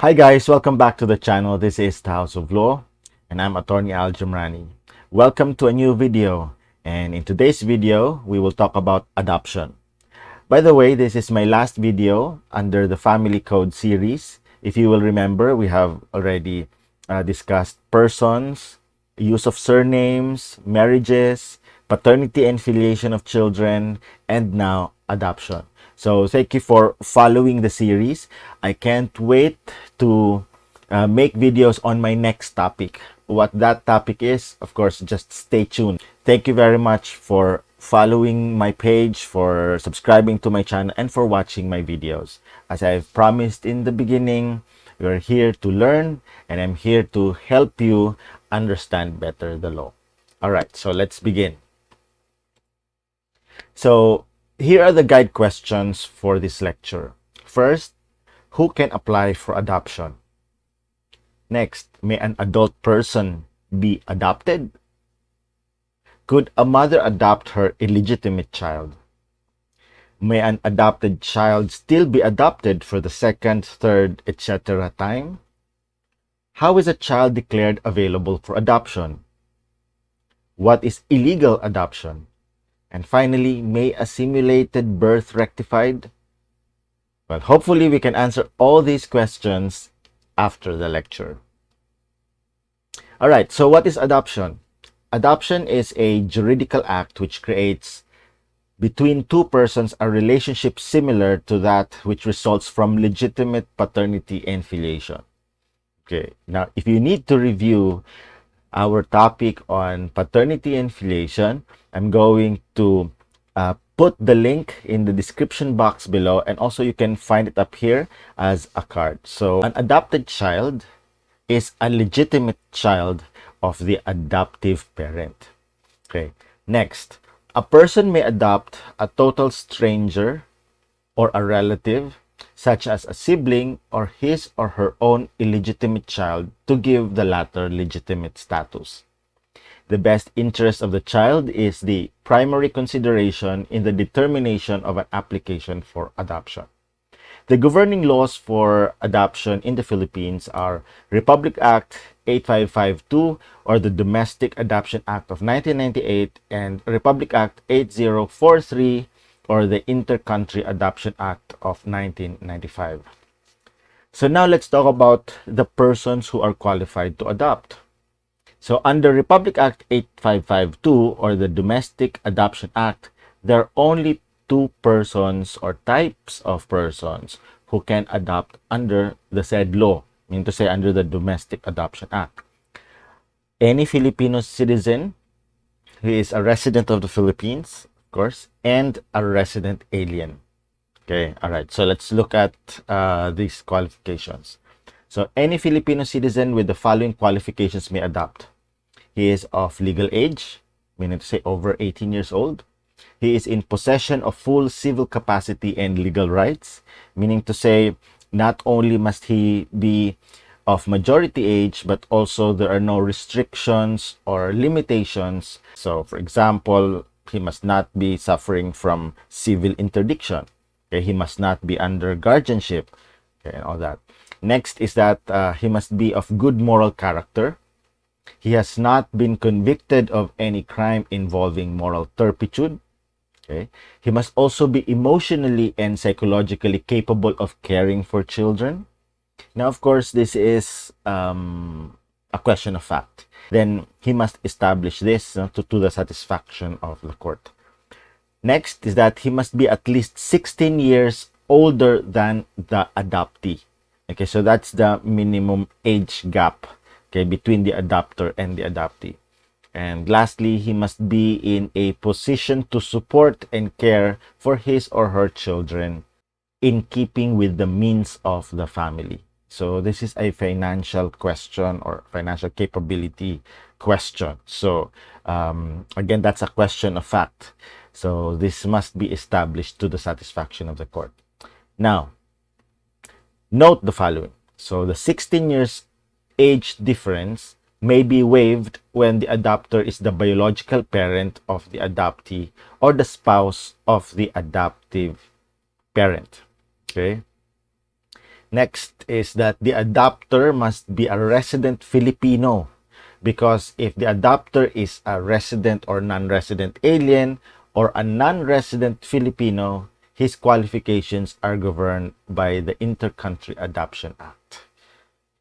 Hi guys, welcome back to the channel. This is the House of Law and I'm Attorney Al Jumrani. Welcome to a new video, and in today's video we will talk about adoption. By the way, this is my last video under the Family Code series. If you will remember, we have already discussed persons, use of surnames, marriages, paternity and filiation of children, and now adoption. So thank you for following the series. I can't wait to make videos on my next topic. What that topic is, of course, just stay tuned. Thank you very much for following my page, for subscribing to my channel, and for watching my videos. As I've promised in the beginning, we're here to learn, and I'm here to help you understand better the law. All right, so let's begin. So here are the guide questions for this lecture. First, who can apply for adoption? Next, may an adult person be adopted? Could a mother adopt her illegitimate child? May an adopted child still be adopted for the second, third, etc. time? How is a child declared available for adoption? What is illegal adoption? And finally, may a simulated birth rectified? Well, hopefully we can answer all these questions after the lecture. All right, so what is adoption? Adoption is a juridical act which creates between two persons a relationship similar to that which results from legitimate paternity and filiation. Okay, now if you need to review our topic on paternity and filiation, I'm going to put the link in the description box below, and also you can find it up here as a card. So an adopted child is a legitimate child of the adoptive parent. Okay, next, a person may adopt a total stranger or a relative, such as a sibling or his or her own illegitimate child, to give the latter legitimate status. The best interest of the child is the primary consideration in the determination of an application for adoption. The governing laws for adoption in the Philippines are Republic Act 8552, or the Domestic Adoption Act of 1998, and Republic Act 8043, or the Inter-Country Adoption Act of 1995. So now let's talk about the persons who are qualified to adopt. So under Republic Act 8552, or the Domestic Adoption Act, there are only two persons or types of persons who can adopt under the said law, meaning to say under the Domestic Adoption Act. Any Filipino citizen who is a resident of the Philippines, of course, and a resident alien. Okay, all right, so let's look at these qualifications. So any Filipino citizen with the following qualifications may adopt. He is of legal age, meaning to say over 18 years old. He is in possession of full civil capacity and legal rights, meaning to say not only must he be of majority age, but also there are no restrictions or limitations. So for example, he must not be suffering from civil interdiction. Okay, he must not be under guardianship, okay, and all that. Next is that he must be of good moral character. He has not been convicted of any crime involving moral turpitude. Okay. He must also be emotionally and psychologically capable of caring for children. Now, of course, this is a question of fact. Then he must establish this to the satisfaction of the court. Next is that he must be at least 16 years older than the adoptee. Okay, so that's the minimum age gap, okay, between the adopter and the adoptee. And lastly, he must be in a position to support and care for his or her children in keeping with the means of the family. So this is a financial question or financial capability question. So again, that's a question of fact. So this must be established to the satisfaction of the court. Now, note the following. So the 16 years age difference may be waived when the adopter is the biological parent of the adoptee or the spouse of the adoptive parent. Okay. Next is that the adopter must be a resident Filipino, because if the adopter is a resident or non-resident alien or a non-resident Filipino, his qualifications are governed by the Inter-Country Adoption Act.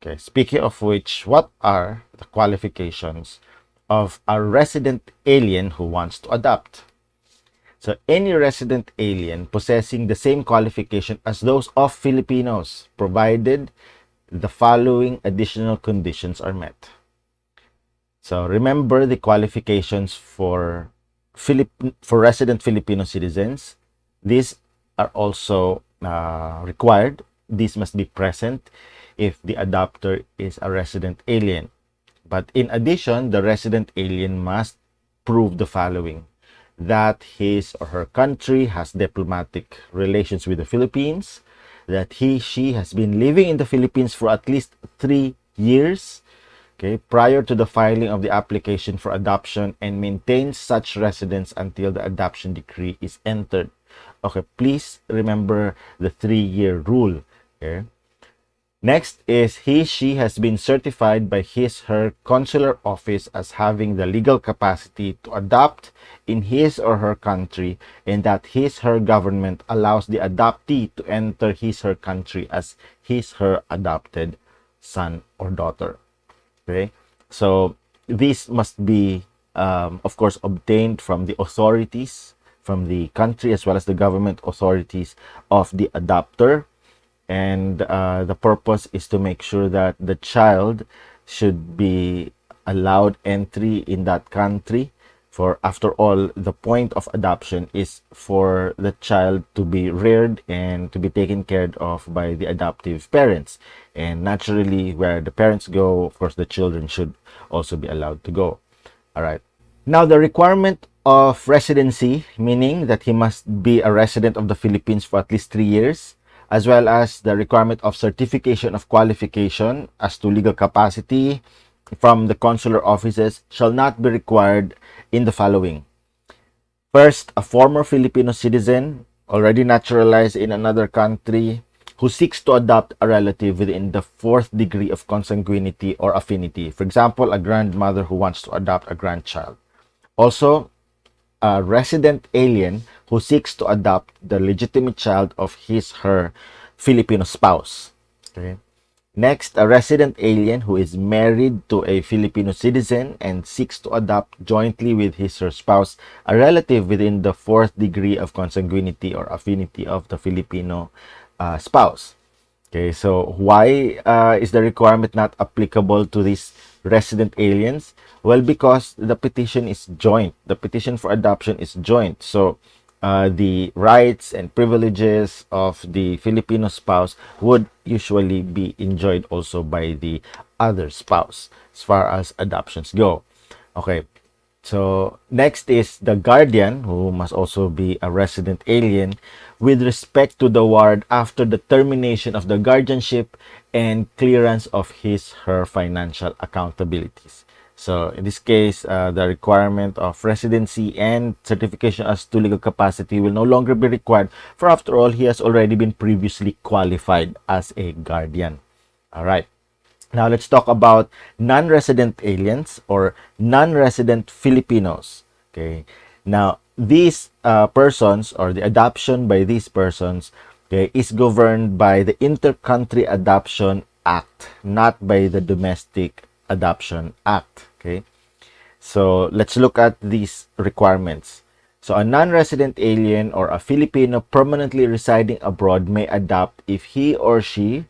Okay, speaking of which, what are the qualifications of a resident alien who wants to adopt? So, any resident alien possessing the same qualification as those of Filipinos, provided the following additional conditions are met. So, remember the qualifications for resident Filipino citizens. These are also required. These must be present if the adopter is a resident alien. But in addition, the resident alien must prove the following: that his or her country has diplomatic relations with the Philippines, that she has been living in the Philippines for at least 3 years, okay, prior to the filing of the application for adoption, and maintains such residence until the adoption decree is entered. Okay, please remember the 3-year rule. Okay. Next is she has been certified by her consular office as having the legal capacity to adopt in his or her country, and that her government allows the adoptee to enter her country as her adopted son or daughter. Okay, so this must be, of course, obtained from the authorities, from the country as well as the government authorities of the adopter. And the purpose is to make sure that the child should be allowed entry in that country. For after all, the point of adoption is for the child to be reared and to be taken care of by the adoptive parents. And naturally, where the parents go, of course, the children should also be allowed to go. All right. Now, the requirement of residency, meaning that he must be a resident of the Philippines for at least 3 years, as well as the requirement of certification of qualification as to legal capacity from the consular offices, shall not be required in the following. First, a former Filipino citizen already naturalized in another country who seeks to adopt a relative within the 4th degree of consanguinity or affinity. For example, a grandmother who wants to adopt a grandchild. Also, a resident alien who seeks to adopt the legitimate child of her Filipino spouse. Okay. Next, a resident alien who is married to a Filipino citizen and seeks to adopt jointly with her spouse a relative within the 4th degree of consanguinity or affinity of the Filipino spouse. Okay, so why is the requirement not applicable to these resident aliens? Well, because the petition is joint. The petition for adoption is joint. So the rights and privileges of the Filipino spouse would usually be enjoyed also by the other spouse as far as adoptions go. Okay, so next is the guardian, who must also be a resident alien, with respect to the ward after the termination of the guardianship and clearance of her financial accountabilities. So in this case, the requirement of residency and certification as to legal capacity will no longer be required, for after all, he has already been previously qualified as a guardian. All right. Now let's talk about non-resident aliens or non-resident Filipinos. Okay. Now these persons, or the adoption by these persons, okay, is governed by the Inter-Country Adoption Act, not by the Domestic Adoption Act. Okay, so let's look at these requirements. So a non-resident alien or a Filipino permanently residing abroad may adopt if he or she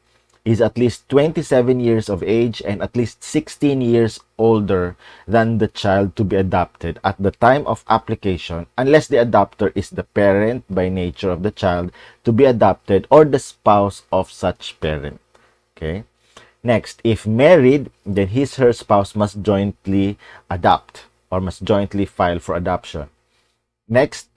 is at least 27 years of age and at least 16 years older than the child to be adopted at the time of application, unless the adopter is the parent by nature of the child to be adopted or the spouse of such parent. Okay. Next, if married, then her spouse must jointly adopt or must jointly file for adoption. Next,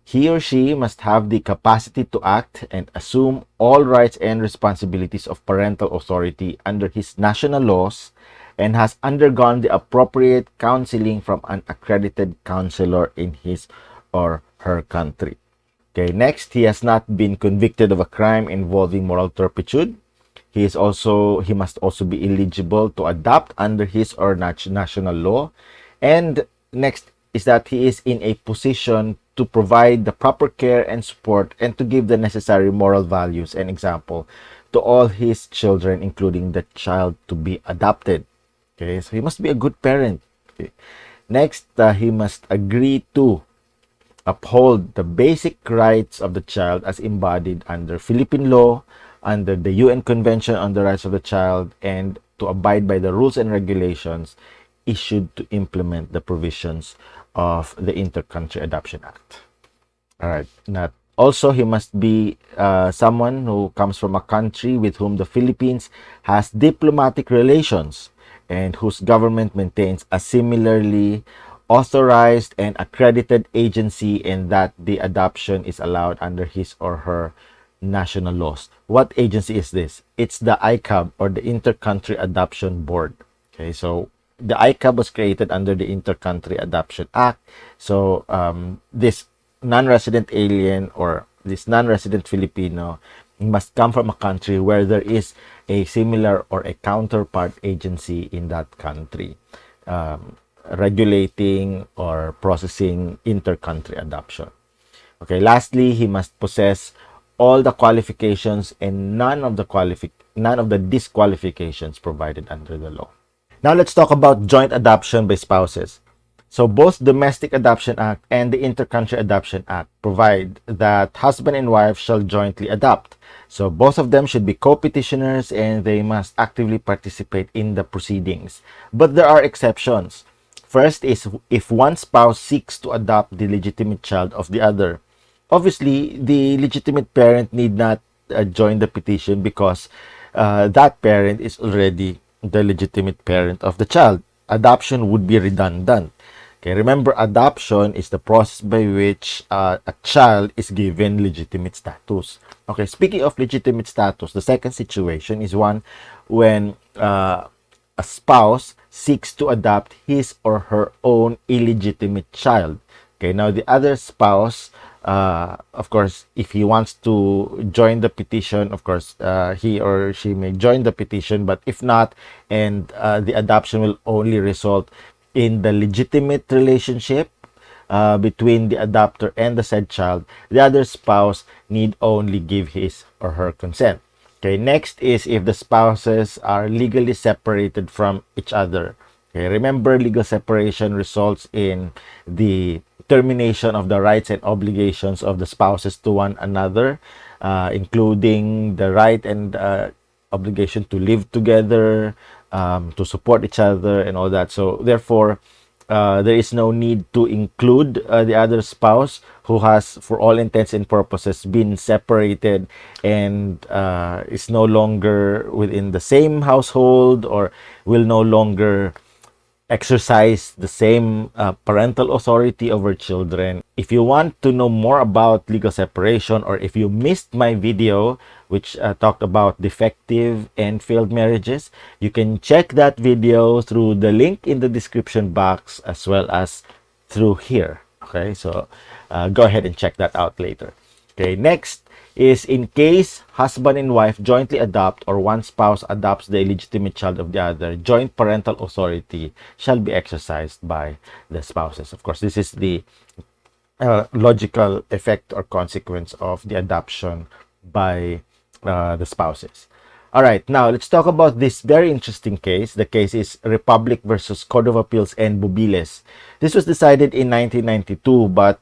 he or she must have the capacity to act and assume all rights and responsibilities of parental authority under his national laws and has undergone the appropriate counseling from an accredited counselor in his or her country. Okay, next, he has not been convicted of a crime involving moral turpitude. He must also be eligible to adopt under his or national law. And next is that he is in a position to provide the proper care and support and to give the necessary moral values and example to all his children, including the child to be adopted. Okay, so he must be a good parent. Okay. Next, he must agree to uphold the basic rights of the child as embodied under Philippine law, under the UN Convention on the Rights of the Child, and to abide by the rules and regulations issued to implement the provisions of the Inter-Country Adoption Act. All right. Now, also, he must be someone who comes from a country with whom the Philippines has diplomatic relations and whose government maintains a similarly authorized and accredited agency, and that the adoption is allowed under his or her national laws. What agency is this? It's the ICAB, or the Inter-Country Adoption Board. Okay, so the ICAB was created under the Inter-Country Adoption Act. So this non-resident alien or this non-resident Filipino must come from a country where there is a similar or a counterpart agency in that country, regulating or processing inter-country adoption. Okay, lastly, he must possess all the qualifications and none of the disqualifications provided under the law. Now let's talk about joint adoption by spouses. So both Domestic Adoption Act and the Inter-Country Adoption Act provide that husband and wife shall jointly adopt. So both of them should be co-petitioners and they must actively participate in the proceedings. But there are exceptions. First is if one spouse seeks to adopt the legitimate child of the other. Obviously, the legitimate parent need not join the petition because that parent is already the legitimate parent of the child. Adoption would be redundant. Okay, remember, adoption is the process by which a child is given legitimate status. Okay, speaking of legitimate status, the second situation is one when a spouse seeks to adopt his or her own illegitimate child. Okay, now the other spouse, of course, if he wants to join the petition, of course, he or she may join the petition, but if not, and the adoption will only result in the legitimate relationship between the adopter and the said child, the other spouse need only give his or her consent. Okay, next is if the spouses are legally separated from each other. Okay, remember, legal separation results in the termination of the rights and obligations of the spouses to one another, including the right and obligation to live together, to support each other and all that. So therefore, there is no need to include the other spouse who has, for all intents and purposes, been separated and is no longer within the same household or will no longer exercise the same parental authority over children. If you want to know more about legal separation, or if you missed my video which talked about defective and failed marriages, you can check that video through the link in the description box as well as through here. Okay, so go ahead and check that out later. Okay, next is in case husband and wife jointly adopt or one spouse adopts the illegitimate child of the other, joint parental authority shall be exercised by the spouses. Of course, this is the logical effect or consequence of the adoption by the spouses. All right, now let's talk about this very interesting case. The case is Republic versus Court of Appeals and Bubiles. This was decided in 1992, but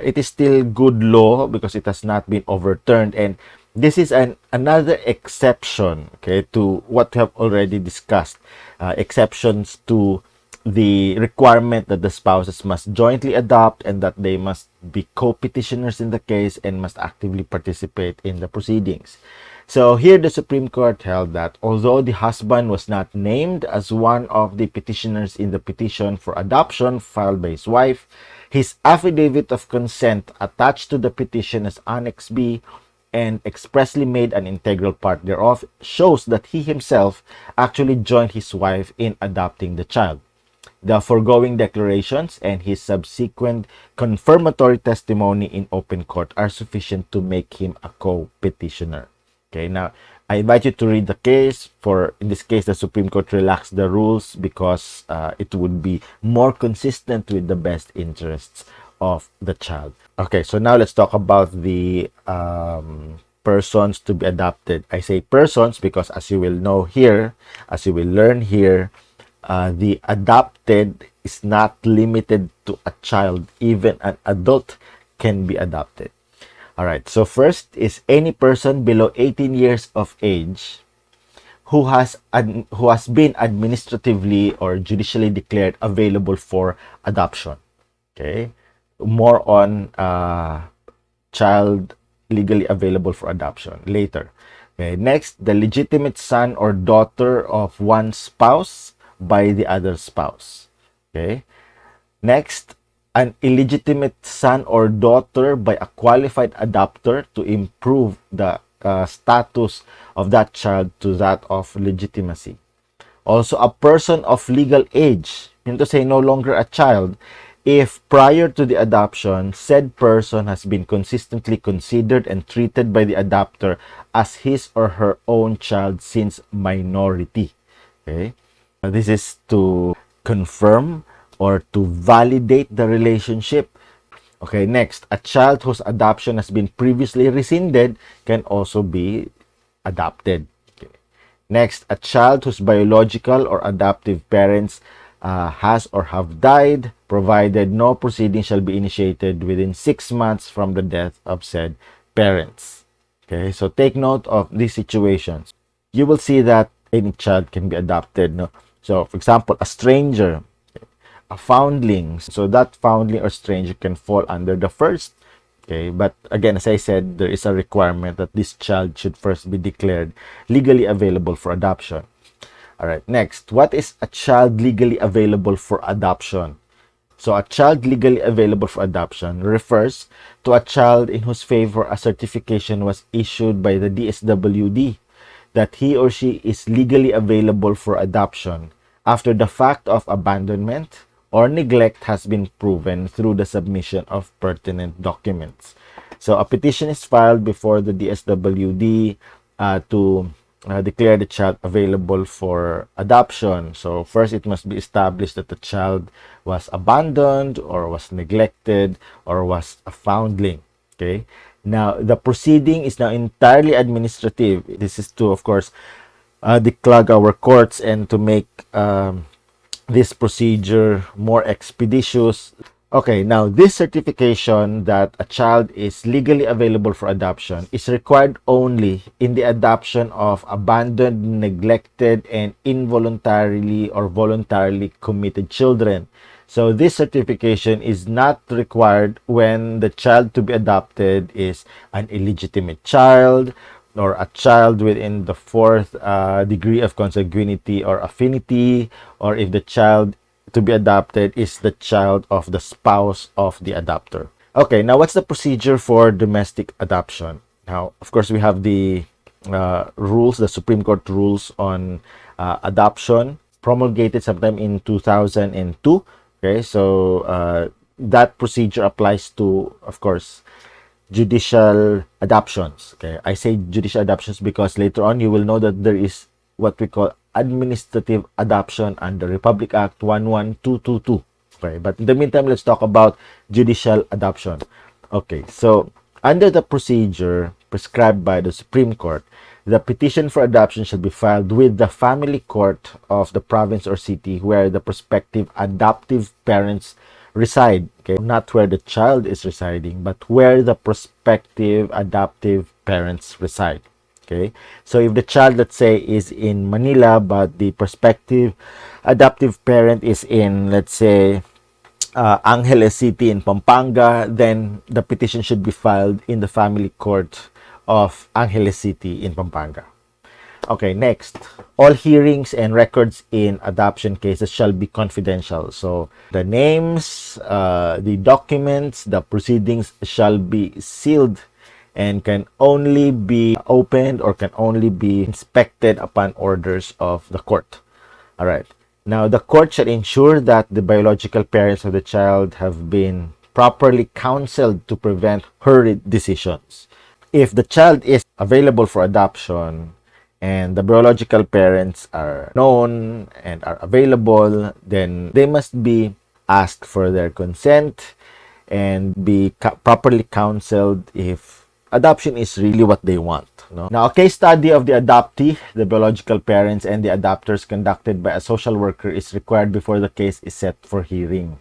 it is still good law because it has not been overturned. And this is another exception, okay, to what we have already discussed. Exceptions to the requirement that the spouses must jointly adopt and that they must be co-petitioners in the case and must actively participate in the proceedings. So here the Supreme Court held that although the husband was not named as one of the petitioners in the petition for adoption filed by his wife, his affidavit of consent attached to the petition as Annex B and expressly made an integral part thereof shows that he himself actually joined his wife in adopting the child. The foregoing declarations and his subsequent confirmatory testimony in open court are sufficient to make him a co-petitioner. Okay, now I invite you to read the case. In this case, the Supreme Court relaxed the rules because it would be more consistent with the best interests of the child. Okay, so now let's talk about the persons to be adopted. I say persons because, as you will know here, as you will learn here, the adopted is not limited to a child. Even an adult can be adopted. All right, so first is any person below 18 years of age who has been administratively or judicially declared available for adoption. Okay, more on child legally available for adoption later. Okay, next, the legitimate son or daughter of one spouse by the other spouse. Okay, next, an illegitimate son or daughter by a qualified adopter to improve the status of that child to that of legitimacy. Also, a person of legal age, meaning to say no longer a child, if prior to the adoption, said person has been consistently considered and treated by the adopter as his or her own child since minority. Okay, this is to confirm or to validate the relationship. Okay, next, a child whose adoption has been previously rescinded can also be adopted. Okay. Next, a child whose biological or adoptive parents has or have died, provided no proceeding shall be initiated within 6 months from the death of said parents. Okay, so take note of these situations. You will see that any child can be adopted. No? So, for example, a stranger, a foundling, so that foundling or stranger can fall under the first. Okay, but again, as I said, there is a requirement that this child should first be declared legally available for adoption. All right, next, what is a child legally available for adoption? So a child legally available for adoption refers to a child in whose favor a certification was issued by the DSWD that he or she is legally available for adoption after the fact of abandonment or neglect has been proven through the submission of pertinent documents. So a petition is filed before the DSWD to declare the child available for adoption. So first, it must be established that the child was abandoned or was neglected or was a foundling. Okay. Now, the proceeding is now entirely administrative. This is to, of course, declog our courts and to make this procedure more expeditious. Okay, now this certification that a child is legally available for adoption is required only in the adoption of abandoned, neglected, and involuntarily or voluntarily committed children. So this certification is not required when the child to be adopted is an illegitimate child or a child within the fourth degree of consanguinity or affinity, or if the child to be adopted is the child of the spouse of the adopter. Okay, now what's the procedure for domestic adoption? Now, of course, we have the rules, the Supreme Court rules on adoption, promulgated sometime in 2002. Okay, so that procedure applies to, of course, judicial adoptions. Okay, I say judicial adoptions because later on you will know that there is what we call administrative adoption under Republic Act 11222. Okay, but in the meantime, let's talk about judicial adoption. Okay, so under the procedure prescribed by the Supreme Court, the petition for adoption shall be filed with the family court of the province or city where the prospective adoptive parents reside. Okay, not where the child is residing, but where the prospective adoptive parents reside. Okay, so if the child, let's say, is in Manila, but the prospective adoptive parent is in, let's say, Angeles City in Pampanga, then the petition should be filed in the family court of Angeles City in Pampanga. Okay, next, all hearings and records in adoption cases shall be confidential. So the names, the documents, the proceedings shall be sealed and can only be opened or can only be inspected upon orders of the court. All right. Now, the court shall ensure that the biological parents of the child have been properly counseled to prevent hurried decisions. If the child is available for adoption and the biological parents are known and are available, then they must be asked for their consent and be properly counseled if adoption is really what they want. No? Now, a case study of the adoptee, the biological parents, and the adopters conducted by a social worker is required before the case is set for hearing.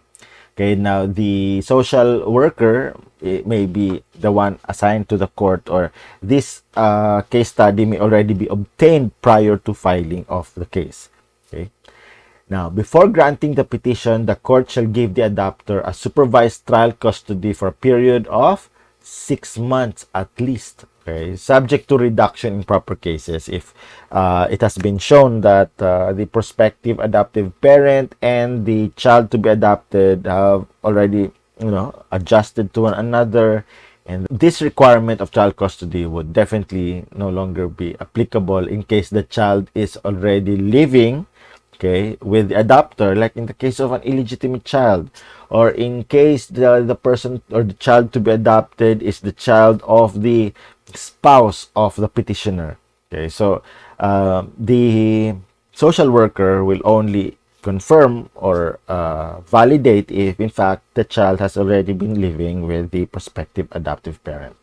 Okay, now the social worker, it may be the one assigned to the court, or this case study may already be obtained prior to filing of the case. Okay. Now, before granting the petition, the court shall give the adopter a supervised trial custody for a period of 6 months at least. Okay, subject to reduction in proper cases if it has been shown that the prospective adoptive parent and the child to be adopted have already, adjusted to one another, and this requirement of child custody would definitely no longer be applicable in case the child is already living, okay, with the adopter, like in the case of an illegitimate child, or in case the person or the child to be adopted is the child of the spouse of the petitioner. Okay, so the social worker will only confirm or validate if in fact the child has already been living with the prospective adoptive parent.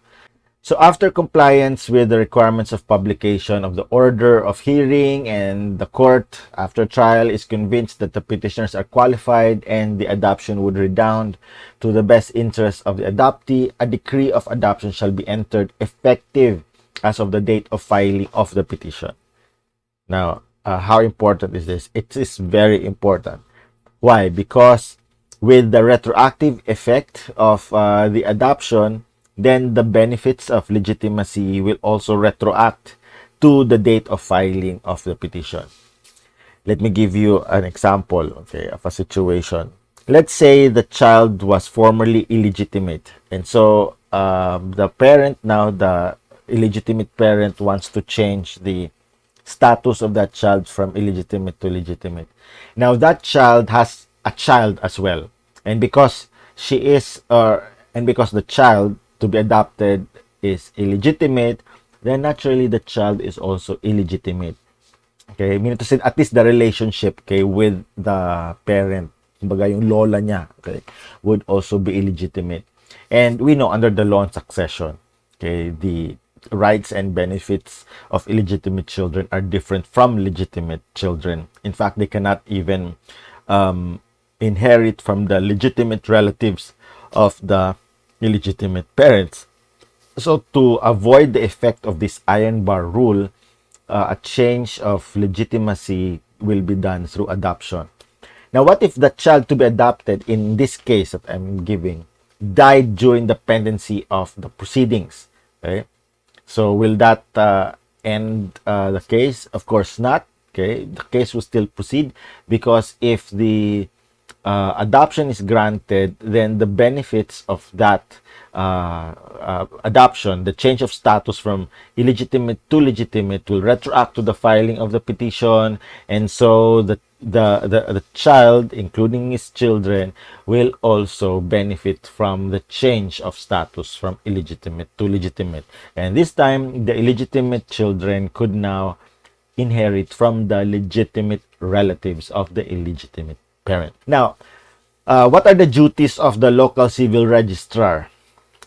So after compliance with the requirements of publication of the order of hearing, and the court after trial is convinced that the petitioners are qualified and the adoption would redound to the best interest of the adoptee, a decree of adoption shall be entered effective as of the date of filing of the petition. Now, how important is this? It is very important. Why? Because with the retroactive effect of the adoption, then the benefits of legitimacy will also retroact to the date of filing of the petition. Let me give you an example, okay, of a situation. Let's say the child was formerly illegitimate, and so the parent now, the illegitimate parent, wants to change the status of that child from illegitimate to legitimate. Now that child has a child as well, and because she is, and because the child to be adopted is illegitimate, then naturally the child is also illegitimate. Okay, meaning to say at least the relationship, okay, with the parent, kumbaga yung lola niya, okay, would also be illegitimate. And we know under the law on succession, okay, the rights and benefits of illegitimate children are different from legitimate children. In fact, they cannot even inherit from the legitimate relatives of the illegitimate parents. So to avoid the effect of this iron bar rule, a change of legitimacy will be done through adoption. Now, what if the child to be adopted, in this case that I'm giving, died during the pendency of the proceedings? Okay, so will that end the case? Of course not. Okay, the case will still proceed, because if the adoption is granted, then the benefits of that adoption, the change of status from illegitimate to legitimate, will retroact to the filing of the petition, and so the child, including his children, will also benefit from the change of status from illegitimate to legitimate. And this time, the illegitimate children could now inherit from the legitimate relatives of the illegitimate parent. Now, what are the duties of the local civil registrar?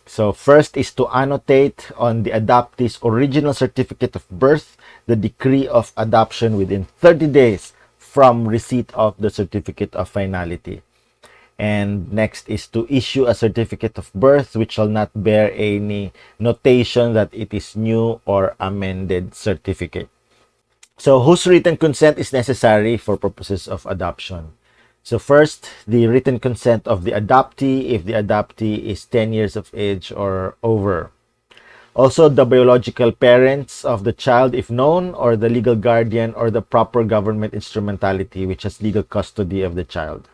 So first is to annotate on the adoptee's original certificate of birth the decree of adoption within 30 days from receipt of the certificate of finality. And next is to issue a certificate of birth which shall not bear any notation that it is new or amended certificate. So whose written consent is necessary for purposes of adoption? So first, the written consent of the adoptee if the adoptee is 10 years of age or over. Also, the biological parents of the child if known, or the legal guardian or the proper government instrumentality which has legal custody of the child.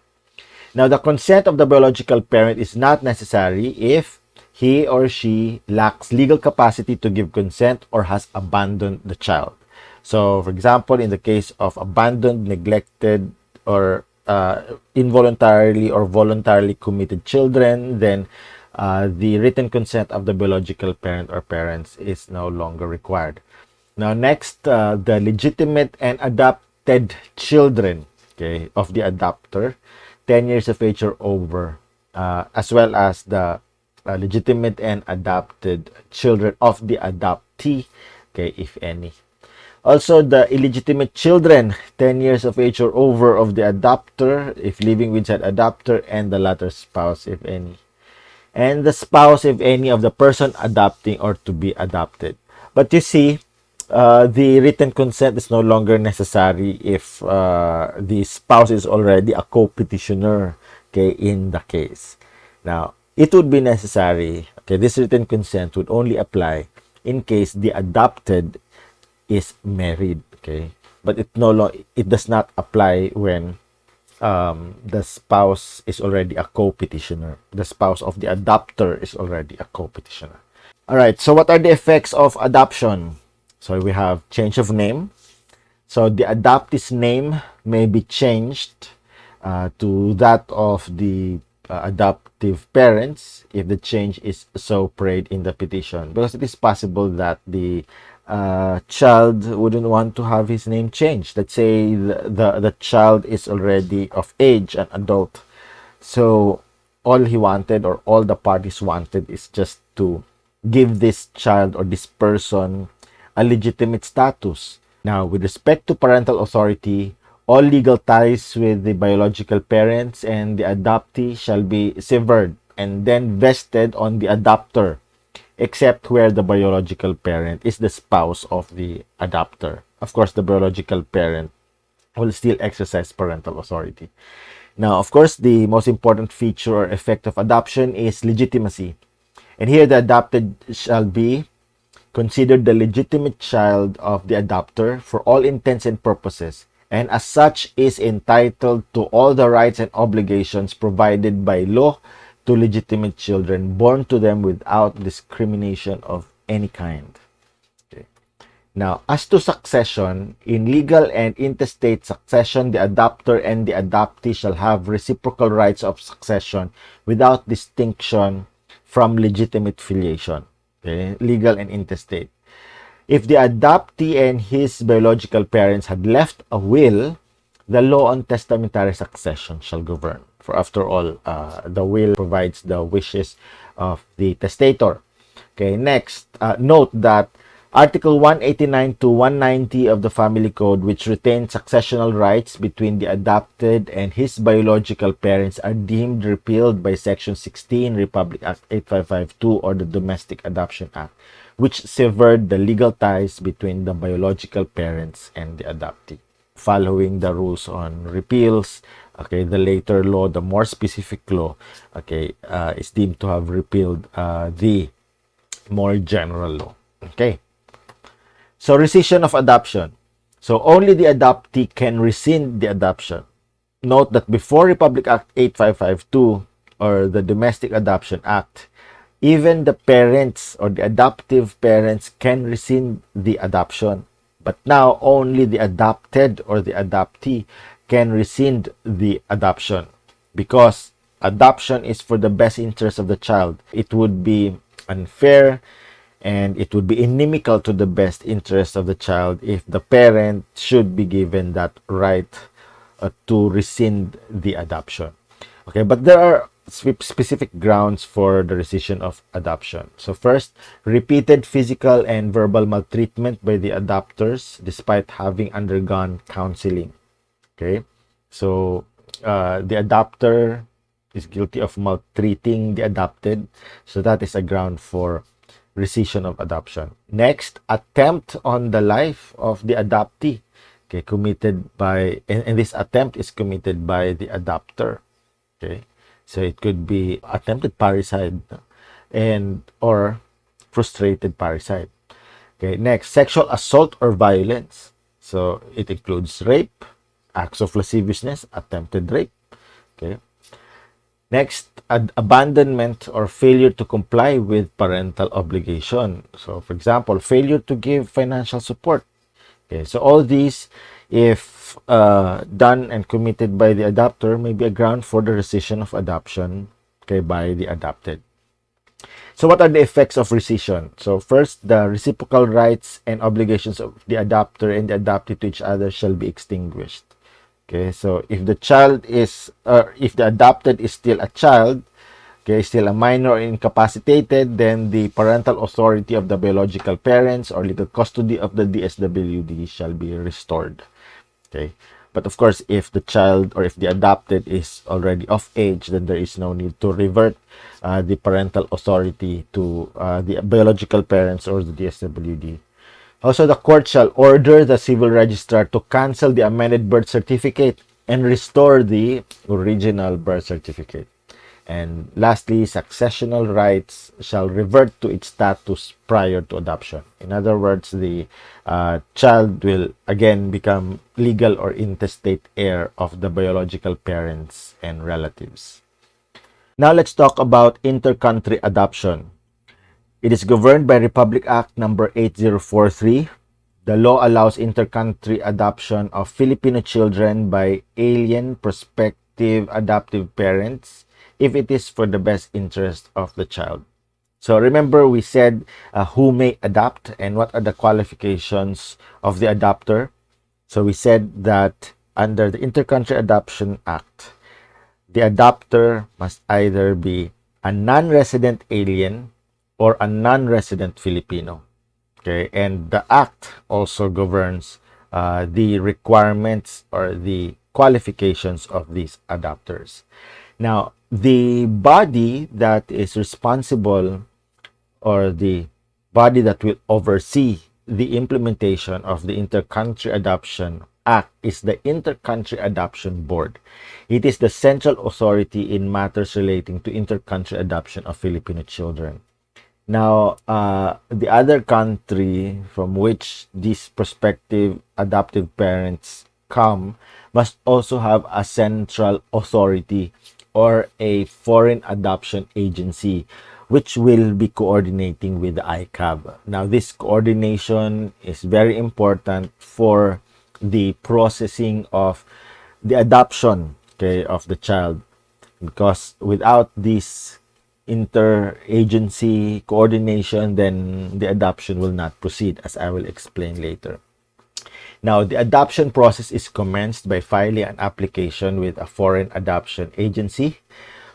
Now, the consent of the biological parent is not necessary if he or she lacks legal capacity to give consent or has abandoned the child. So, for example, in the case of abandoned, neglected, or involuntarily or voluntarily committed children, then the written consent of the biological parent or parents is no longer required. Now, next, the legitimate and adopted children, okay, of the adopter, 10 years of age or over, as well as the legitimate and adopted children of the adoptee, okay, if any. Also, the illegitimate children, 10 years of age or over, of the adopter, if living with said adopter, and the latter spouse, if any. And the spouse, if any, of the person adopting or to be adopted. But you see, the written consent is no longer necessary if the spouse is already a co-petitioner, okay, in the case. Now, it would be necessary, okay, this written consent would only apply in case the adopted is married, okay, but it does not apply when the spouse is already a co-petitioner. The spouse of the adopter is already a co-petitioner. All right, so what are the effects of adoption? So we have change of name. So the adoptee's name may be changed to that of the adoptive parents if the change is so prayed in the petition, because it is possible that the child wouldn't want to have his name changed. Let's say the child is already of age, an adult, so all he wanted, or all the parties wanted, is just to give this child or this person a legitimate status. Now, with respect to parental authority, all legal ties with the biological parents and the adoptee shall be severed and then vested on the adopter, except where the biological parent is the spouse of the adopter. Of course, the biological parent will still exercise parental authority. Now, of course, the most important feature or effect of adoption is legitimacy. And here, the adopted shall be considered the legitimate child of the adopter for all intents and purposes, and as such is entitled to all the rights and obligations provided by law to legitimate children born to them without discrimination of any kind. Okay. Now, as to succession, in legal and intestate succession, the adopter and the adoptee shall have reciprocal rights of succession without distinction from legitimate filiation. Okay. Legal and intestate. If the adoptee and his biological parents had left a will, the law on testamentary succession shall govern. For after all, the will provides the wishes of the testator. Okay, next, note that Article 189 to 190 of the Family Code, which retains successional rights between the adopted and his biological parents, are deemed repealed by Section 16, Republic Act 8552, or the Domestic Adoption Act, which severed the legal ties between the biological parents and the adoptee. Following the rules on repeals, okay, the later law, the more specific law, okay, is deemed to have repealed the more general law. Okay. So, rescission of adoption. So, only the adoptee can rescind the adoption. Note that before Republic Act 8552 or the Domestic Adoption Act, even the parents or the adoptive parents can rescind the adoption. But now, only the adopted or the adoptee can rescind the adoption, because adoption is for the best interest of the child. It would be unfair and it would be inimical to the best interest of the child if the parent should be given that right to rescind the adoption. Okay, but there are specific grounds for the rescission of adoption. So first, repeated physical and verbal maltreatment by the adopters despite having undergone counseling. Okay, so the adopter is guilty of maltreating the adopted, so that is a ground for rescission of adoption. Next, attempt on the life of the adoptee, okay, committed by, and this attempt is committed by the adopter. Okay, so it could be attempted parricide and or frustrated parricide. Okay, next, sexual assault or violence. So it includes rape, acts of lasciviousness, attempted rape. Okay. Next, abandonment or failure to comply with parental obligation. So, for example, failure to give financial support. Okay, so all these, if done and committed by the adopter, may be a ground for the rescission of adoption, okay, by the adopted. So what are the effects of rescission? So first, the reciprocal rights and obligations of the adopter and the adopted to each other shall be extinguished. Okay, so if the child is, if the adopted is still a child, okay, still a minor or incapacitated, then the parental authority of the biological parents or legal custody of the DSWD shall be restored. Okay, but of course, if the child or if the adopted is already of age, then there is no need to revert the parental authority to the biological parents or the DSWD. Also, the court shall order the civil registrar to cancel the amended birth certificate and restore the original birth certificate. And lastly, successional rights shall revert to its status prior to adoption. In other words, the child will again become legal or intestate heir of the biological parents and relatives. Now let's talk about inter-country adoption. It is governed by Republic Act number 8043. The law allows inter-country adoption of Filipino children by alien prospective adoptive parents if it is for the best interest of the child. So remember, we said who may adopt and what are the qualifications of the adopter. So we said that under the Inter-Country Adoption Act, the adopter must either be a non-resident alien or a non-resident Filipino. Okay, and the act also governs the requirements or the qualifications of these adopters. Now, the body that is responsible or the body that will oversee the implementation of the Inter-Country Adoption Act is the Inter-Country Adoption Board. It is the central authority in matters relating to inter-country adoption of Filipino children. Now, the other country from which these prospective adoptive parents come must also have a central authority or a foreign adoption agency which will be coordinating with the ICAB. Now, this coordination is very important for the processing of the adoption, okay, of the child, because without this interagency coordination, then the adoption will not proceed, as I will explain later. Now, the adoption process is commenced by filing an application with a foreign adoption agency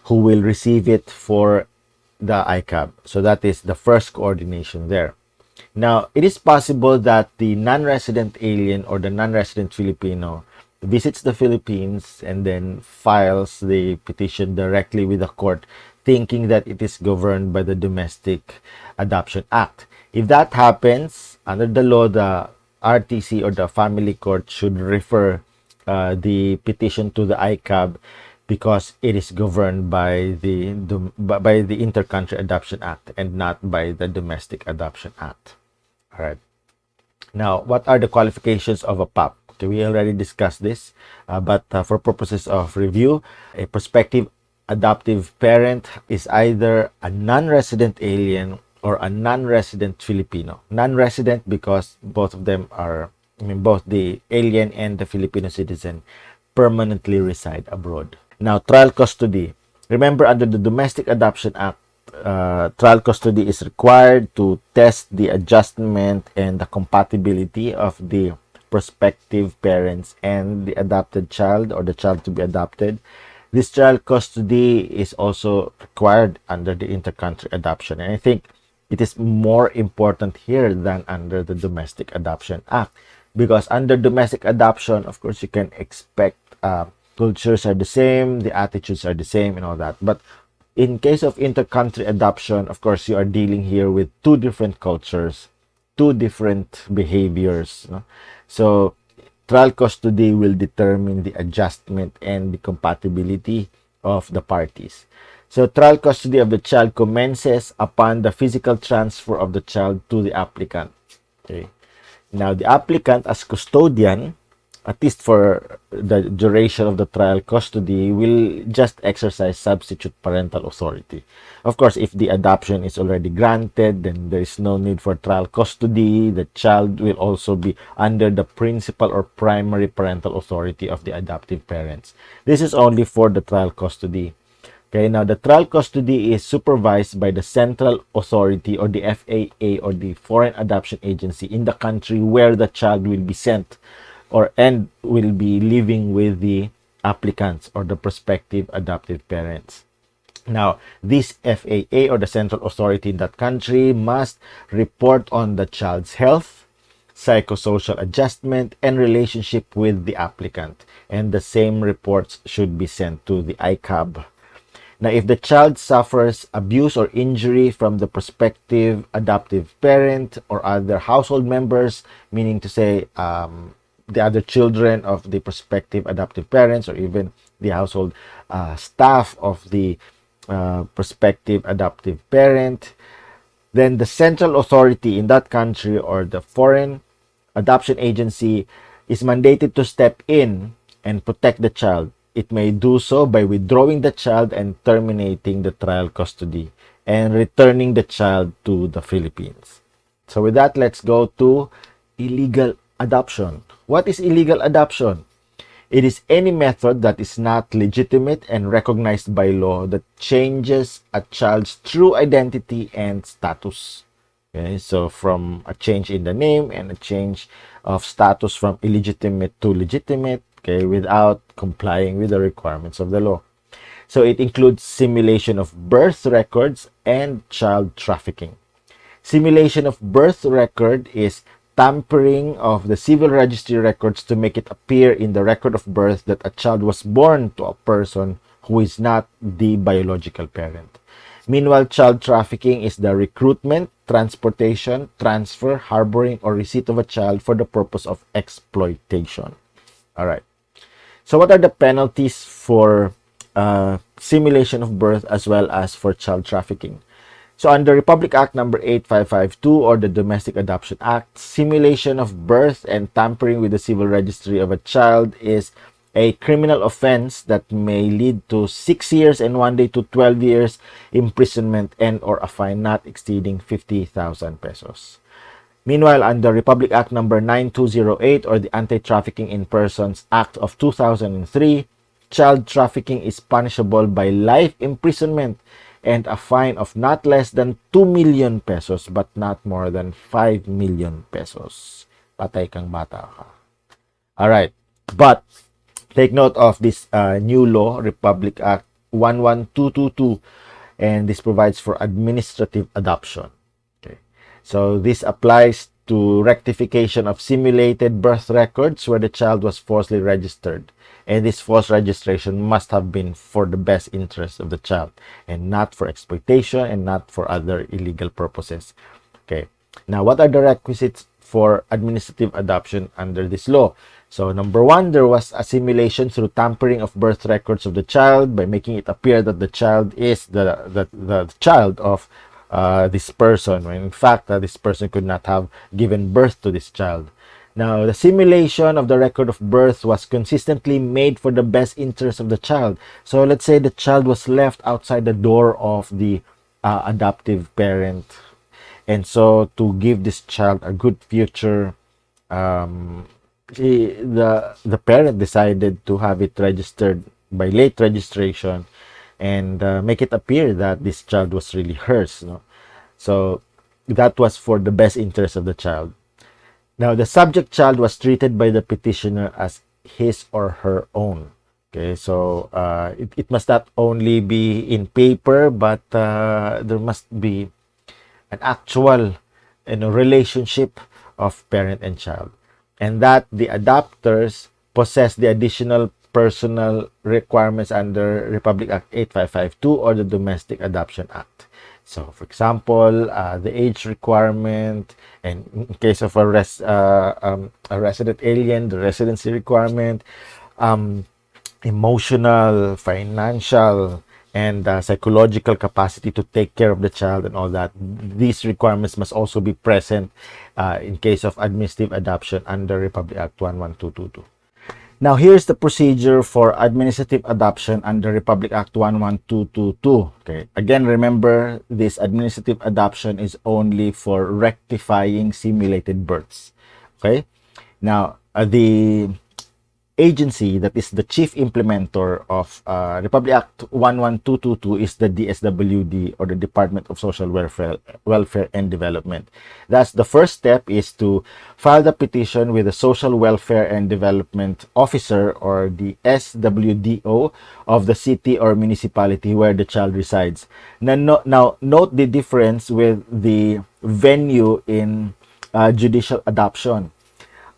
who will receive it for the ICAB. So that is the first coordination there. Now, it is possible that the non-resident alien or the non-resident Filipino visits the Philippines and then files the petition directly with the court, thinking that it is governed by the Domestic Adoption Act. If that happens, under the law, the RTC or the family court should refer the petition to the ICAB because it is governed by the Inter-Country Adoption Act and not by the Domestic Adoption Act. All right. Now, what are the qualifications of a PAP? Okay, we already discussed this, but for purposes of review, a prospective adoptive parent is either a non-resident alien or a non-resident Filipino. Non-resident because both of them are, both the alien and the Filipino citizen permanently reside abroad. Now, trial custody. Remember, under the Domestic Adoption Act, trial custody is required to test the adjustment and the compatibility of the prospective parents and the adopted child or the child to be adopted. This trial custody is also required under the Inter-Country Adoption. And I think it is more important here than under the Domestic Adoption Act. Because under domestic adoption, of course, you can expect cultures are the same, the attitudes are the same, and all that. But in case of inter-country adoption, of course, you are dealing here with two different cultures, two different behaviors. No? So, trial custody will determine the adjustment and the compatibility of the parties. So, trial custody of the child commences upon the physical transfer of the child to the applicant. Okay. Now, the applicant as custodian, at least for the duration of the trial custody, will just exercise substitute parental authority. Of course, if the adoption is already granted, then there is no need for trial custody. The child will also be under the principal or primary parental authority of the adoptive parents. This is only for the trial custody. Okay, now the trial custody is supervised by the central authority or the FAA or the Foreign Adoption Agency in the country where the child will be sent and will be living with the applicants or the prospective adoptive parents. Now, this FAA or the central authority in that country must report on the child's health, psychosocial adjustment, and relationship with the applicant. And the same reports should be sent to the ICAB. Now, if the child suffers abuse or injury from the prospective adoptive parent or other household members, meaning to say the other children of the prospective adoptive parents or even the household staff of the prospective adoptive parent, then the central authority in that country or the foreign adoption agency is mandated to step in and protect the child. It may do so by withdrawing the child and terminating the trial custody and returning the child to the Philippines. So with that, let's go to illegal adoption. What is illegal adoption? It is any method that is not legitimate and recognized by law that changes a child's true identity and status. Okay, so from a change in the name and a change of status from illegitimate to legitimate, okay, without complying with the requirements of the law. So it includes simulation of birth records and child trafficking. Simulation of birth record is tampering of the civil registry records to make it appear in the record of birth that a child was born to a person who is not the biological parent. Meanwhile, child trafficking is the recruitment, transportation, transfer, harboring, or receipt of a child for the purpose of exploitation. All right. So what are the penalties for simulation of birth as well as for child trafficking? So under Republic Act number 8552 or the Domestic Adoption Act, simulation of birth and tampering with the civil registry of a child is a criminal offense that may lead to 6 years and 1 day to 12 years imprisonment and or a fine not exceeding 50,000 pesos. Meanwhile, under Republic Act number 9208 or the Anti-Trafficking in Persons Act of 2003, child trafficking is punishable by life imprisonment and a fine of not less than 2 million pesos but not more than 5 million pesos. Patay kang bata ka. Alright, but take note of this new law, Republic Act 11222, and this provides for administrative adoption. Okay, so this applies to rectification of simulated birth records where the child was falsely registered. And this false registration must have been for the best interest of the child and not for exploitation and not for other illegal purposes. Okay. Now, what are the requisites for administrative adoption under this law? So, number one, there was a simulation through tampering of birth records of the child by making it appear that the child is the child of this person, when in fact this person could not have given birth to this child. Now, the simulation of the record of birth was consistently made for the best interest of the child. So, let's say the child was left outside the door of the adoptive parent. And so, to give this child a good future, the parent decided to have it registered by late registration and make it appear that this child was really hers. No? So, that was for the best interest of the child. Now, the subject child was treated by the petitioner as his or her own. Okay, so it must not only be in paper, but there must be an actual relationship of parent and child. And that the adopters possess the additional personal requirements under Republic Act 8552 or the Domestic Adoption Act. So, for example, the age requirement, and in case of a resident alien, the residency requirement, emotional, financial, and psychological capacity to take care of the child and all that. These requirements must also be present in case of administrative adoption under Republic Act 11222. Now, here's the procedure for administrative adoption under Republic Act 11222. Okay. Again, remember, this administrative adoption is only for rectifying simulated births. Okay. Now, the agency that is the chief implementer of Republic Act 11222 is the DSWD, or the Department of Social Welfare and Development. Thus, the first step is to file the petition with the Social Welfare and Development Officer, or the SWDO, of the city or municipality where the child resides. Now note the difference with the venue in judicial adoption.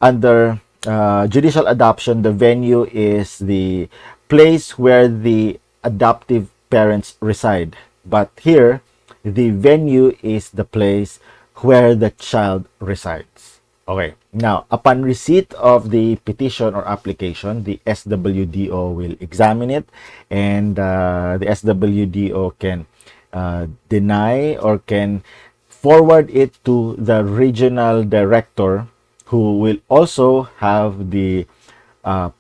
Under judicial adoption, the venue is the place where the adoptive parents reside. But here, the venue is the place where the child resides. Okay. Now, upon receipt of the petition or application, the SWDO will examine it, and the SWDO can deny or can forward it to the regional director, who will also have the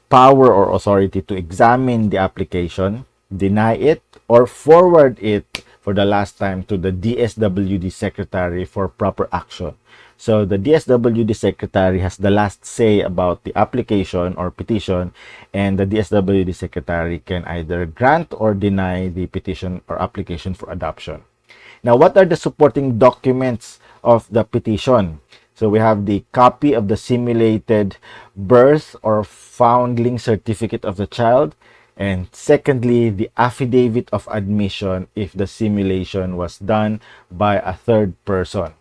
power or authority to examine the application, deny it, or forward it for the last time to the DSWD secretary for proper action. So the DSWD secretary has the last say about the application or petition, and the DSWD secretary can either grant or deny the petition or application for adoption. Now, what are the supporting documents of the petition? So we have the copy of the simulated birth or foundling certificate of the child, and secondly, the affidavit of admission if the simulation was done by a third person.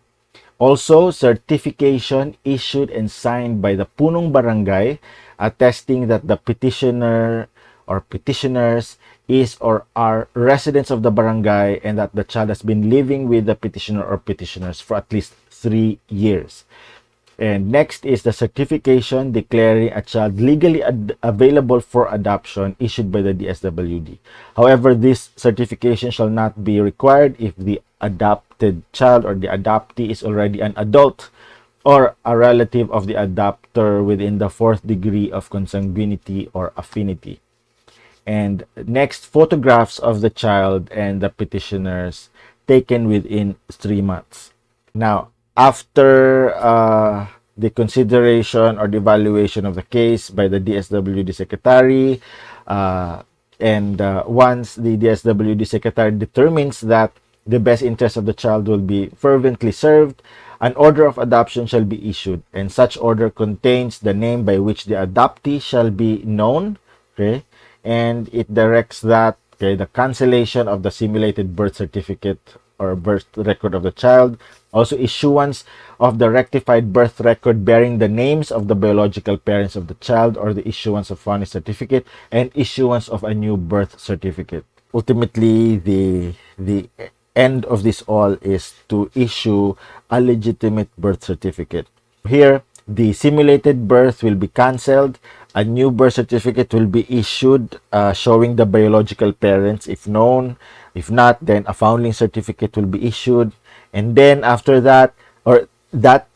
Also, certification issued and signed by the punong barangay attesting that the petitioner or petitioners is or are residents of the barangay, and that the child has been living with the petitioner or petitioners for at least 3 years. And next is the certification declaring a child legally available for adoption issued by the DSWD. However, this certification shall not be required if the adopted child or the adoptee is already an adult or a relative of the adopter within the 4th degree of consanguinity or affinity. And next, photographs of the child and the petitioners taken within 3 months. Now, after the consideration or the evaluation of the case by the DSWD secretary, and once the DSWD secretary determines that the best interest of the child will be fervently served, an order of adoption shall be issued, and such order contains the name by which the adoptee shall be known, okay, and it directs that, okay, the cancellation of the simulated birth certificate or birth record of the child, also issuance of the rectified birth record bearing the names of the biological parents of the child, or the issuance of founding certificate, and issuance of a new birth certificate. Ultimately, the end of this all is to issue a legitimate birth certificate. Here, the simulated birth will be cancelled. A new birth certificate will be issued showing the biological parents if known. If not, then a founding certificate will be issued. And then after that, or that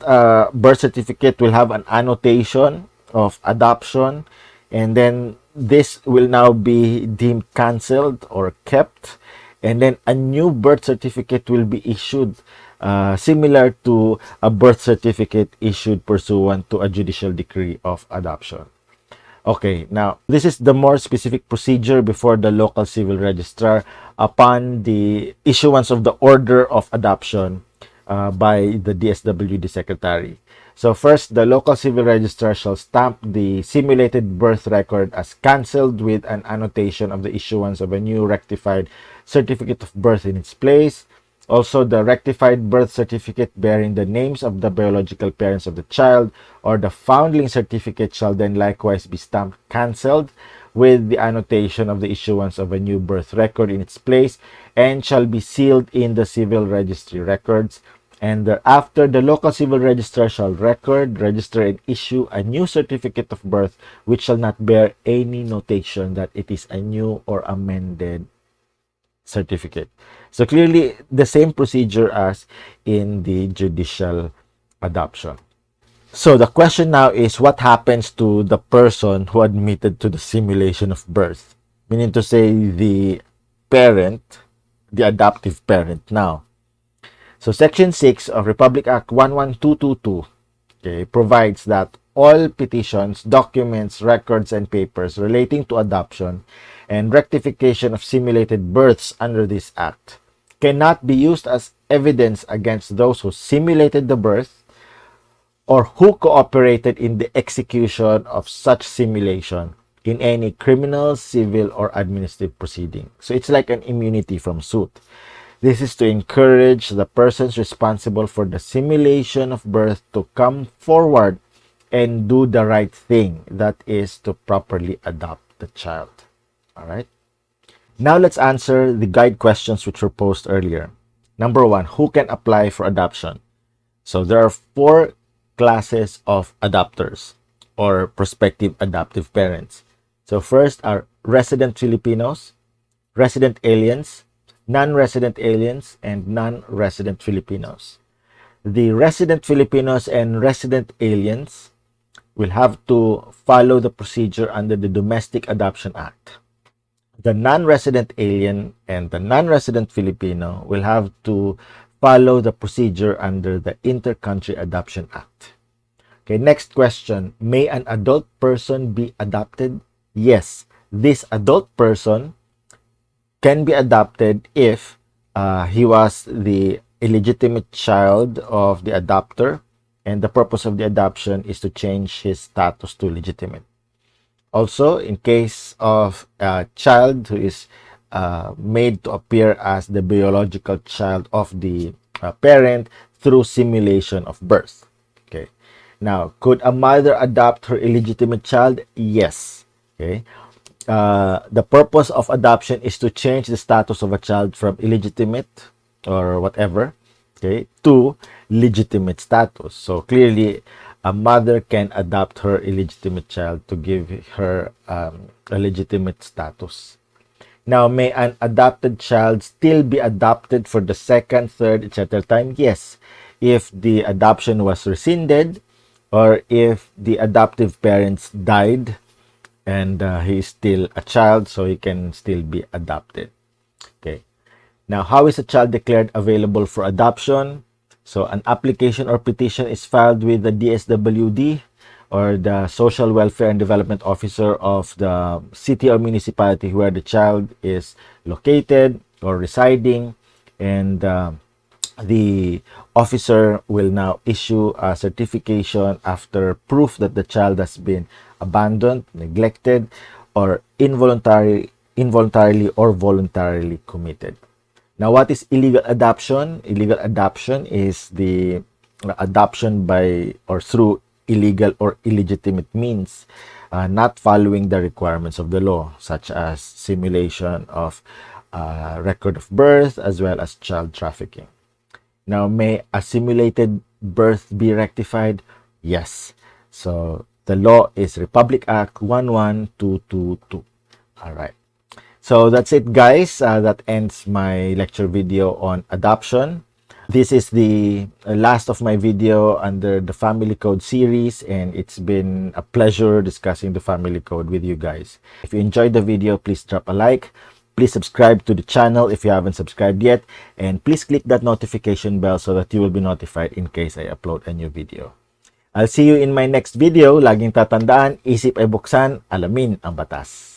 birth certificate will have an annotation of adoption. And then this will now be deemed cancelled or kept. And then a new birth certificate will be issued, similar to a birth certificate issued pursuant to a judicial decree of adoption. Okay, now this is the more specific procedure before the local civil registrar upon the issuance of the order of adoption by the DSWD secretary. So first, the local civil registrar shall stamp the simulated birth record as cancelled with an annotation of the issuance of a new rectified certificate of birth in its place. Also, the rectified birth certificate bearing the names of the biological parents of the child or the foundling certificate shall then likewise be stamped cancelled with the annotation of the issuance of a new birth record in its place, and shall be sealed in the civil registry records. And thereafter, the local civil registrar shall register, and issue a new certificate of birth, which shall not bear any notation that it is a new or amended certificate. So clearly, the same procedure as in the judicial adoption. So the question now is, what happens to the person who admitted to the simulation of birth? Meaning to say, the parent, the adoptive parent now. So Section 6 of Republic Act 11222, okay, provides that all petitions, documents, records, and papers relating to adoption and rectification of simulated births under this act cannot be used as evidence against those who simulated the birth or who cooperated in the execution of such simulation in any criminal, civil, or administrative proceeding. So it's like an immunity from suit. This is to encourage the persons responsible for the simulation of birth to come forward and do the right thing, that is to properly adopt the child. All right. Now let's answer the guide questions which were posed earlier. Number 1, who can apply for adoption? So there are 4 classes of adopters or prospective adoptive parents. So first are resident Filipinos, resident aliens, non-resident aliens, and non-resident Filipinos. The resident Filipinos and resident aliens will have to follow the procedure under the Domestic Adoption Act. The non-resident alien and the non-resident Filipino will have to follow the procedure under the Inter-Country Adoption Act. Okay, next question. May an adult person be adopted? Yes, this adult person can be adopted if he was the illegitimate child of the adopter, and the purpose of the adoption is to change his status to legitimate. Also, in case of a child who is made to appear as the biological child of the parent through simulation of birth. Okay. Now, could a mother adopt her illegitimate child? Yes. Okay. The purpose of adoption is to change the status of a child from illegitimate or whatever, okay, to legitimate status. So clearly, a mother can adopt her illegitimate child to give her a legitimate status. Now, may an adopted child still be adopted for the second, third, etc. time? Yes, if the adoption was rescinded or if the adoptive parents died and he is still a child, so he can still be adopted. Okay. Now, how is a child declared available for adoption? So, an application or petition is filed with the DSWD or the Social Welfare and Development Officer of the city or municipality where the child is located or residing, and the officer will now issue a certification after proof that the child has been abandoned, neglected, or involuntarily or voluntarily committed. Now, what is illegal adoption? Illegal adoption is the adoption by or through illegal or illegitimate means, not following the requirements of the law, such as simulation of record of birth as well as child trafficking. Now, may a simulated birth be rectified? Yes. So, the law is Republic Act 11222. All right. So, that's it, guys. That ends my lecture video on adoption. This is the last of my video under the Family Code series, and it's been a pleasure discussing the Family Code with you guys. If you enjoyed the video, please drop a like. Please subscribe to the channel if you haven't subscribed yet, and please click that notification bell so that you will be notified in case I upload a new video. I'll see you in my next video. Laging tatandaan, isip ay buksan, alamin ang batas.